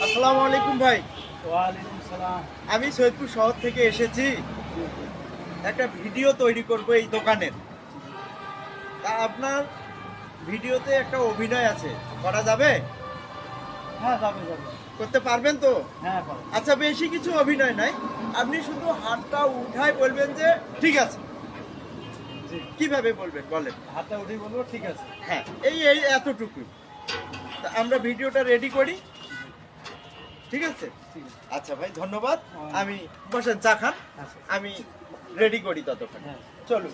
আসসালামু আলাইকুম ভাই। ওয়ালাইকুম সালাম। আমি সৈয়দপুর শহর থেকে এসেছি, একটা ভিডিও তৈরি করব এই দোকানের। তা আপনার ভিডিওতে একটা অভিনয় আছে, করা যাবে? হ্যাঁ, যাবে যাবে। করতে পারবেন তো? হ্যাঁ, পারো। আচ্ছা, বেশি কিছু অভিনয় নাই, আপনি শুধু হাতটা উঠায় বলবেন যে ঠিক আছে। জি। কিভাবে বলবেন বলেন? হাতটা উঠেই বলবো ঠিক আছে। হ্যাঁ, এই এই এতটুকু। তা আমরা ভিডিওটা রেডি করি, ঠিক আছে? ঠিক আছে। আচ্ছা ভাই, ধন্যবাদ। আমি বসেন, চা খান, আচ্ছা। আমি রেডি করি ততক্ষণ। হ্যাঁ। চলুন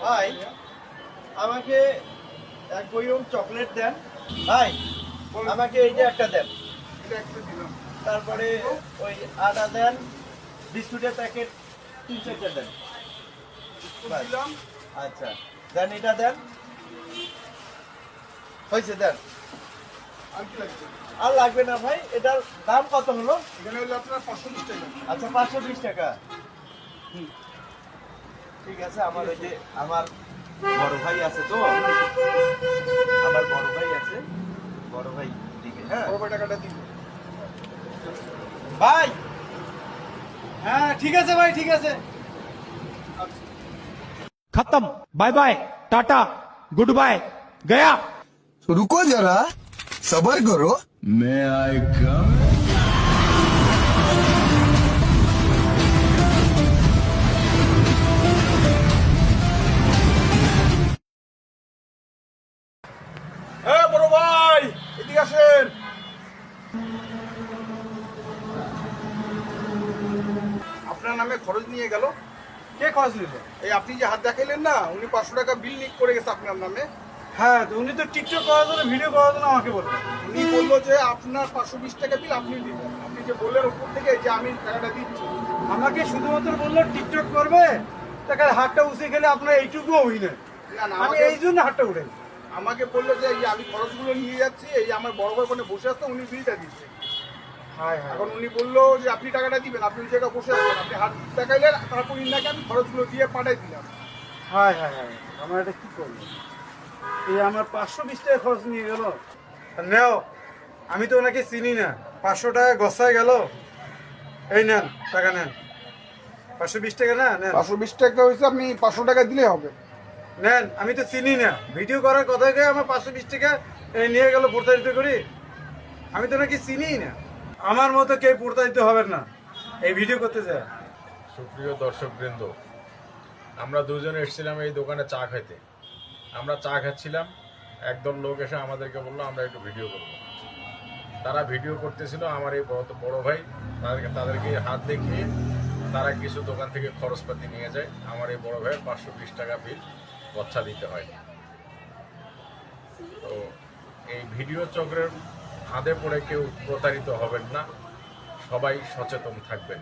ভাই, আমাকে এক বইয়ম চকলেট দেন। ভাই, আমাকে এই যে একটা দেন, তারপরে ওই আটা দেন, বিস্কুটের প্যাকেট 3-4টা দেন। বাস। আচ্ছা, দেন, এটা দেন, হয়েছে, দেন। আর লাগবে না ভাই। এটার দাম কত হলো? এখানে হলো আপনার 520 টাকা। আচ্ছা, 520 টাকা। ঠিক আছে। আমার ওই যে আমার বড় ভাই আছে, তো আমার বড় ভাই আছে, বড় ভাই দিবে। হ্যাঁ বড় টাকাটা দিন। ভাই। হ্যাঁ, ঠিক আছে ভাই, ঠিক আছে। खत्म। Bye bye, tata, goodbye, गया। रुको जरा, सबर करो। मैं आई कम। হ্যাঁ বড় ভাই, এদিকে আসেন। আপনার নামে খরচ নিয়ে গেল। কে খরচ নিল? এই আপনি যে হাত দেখাইলেন না, উনি 500 টাকা বিল লিক করে গেছে আপনার নামে। হ্যাঁ, তো উনি তো টিকটক করার জন্য, ভিডিও করার জন্য আমাকে বললেন। উনি বললো যে আপনার 520 টাকা বিল আপনি দিবেন। আপনি যে বললেন উপর থেকে যে আমি টাকাটা দিচ্ছি। আমাকে শুধুমাত্র বললো টিকটক করবে, তাকে হাতটা উঁচে গেলে আপনার এইটুকু অভিনয়। না না, আমি এই জন্য হাতটা উঠেছি। আমাকে বললো যে এই আমি খরচগুলো নিয়ে যাচ্ছি, এই আমার বড় ভাই ওখানে বসে আছে, উনি বিলটা দিচ্ছে। হ্যাঁ হ্যাঁ। এখন উনি বললো যে আপনি টাকাটা দিবেন, আপনি ওই জায়গায় বসে আছেন, আপনি হাত দেখাইলেন, তারপর ইনাকে আমি খরচগুলো দিয়ে পাঠাই দিলাম। হ্যাঁ হ্যাঁ হ্যাঁ, আমার এটা কি করবো? এই আমার 520 টাকা খরচ নিয়ে গেল। নেও, আমি তো ওনাকে চিনি না, 500 টাকা গসায় গেল। এই নেন, টাকা নেন। 520 টাকা না নেন। 520 টাকা হয়েছে, আপনি 500 টাকা দিলে হবে। নেন, আমি তো চিনি না, ভিডিও করার কথা গিয়ে আমার 520 টাকা এই নিয়ে গেল প্রতারিত করি। আমি তো ওনাকে চিনি না। আমার মতো কেউ প্রতারিত হবেন না এই ভিডিও করতে যায়। সুপ্রিয় দর্শকবৃন্দ, আমরা দুজনে এসেছিলাম এই দোকানে চা খাইতে। আমরা চা খাচ্ছিলাম, একদল লোক এসে আমাদেরকে বললো আমরা একটু ভিডিও করব। তারা ভিডিও করতেছিল, আমার এই বড় ভাই তাদেরকে হাত দেখিয়ে তারা কিছু দোকান থেকে খরচপাতি নিয়ে যায়। আমার এই বড় ভাইয়ের 520 টাকা বিল গচ্ছা দিতে হয়। তো এই ভিডিও চক্রের ফাঁদে পড়ে কেউ প্রতারিত হবেন না, সবাই সচেতন থাকবেন।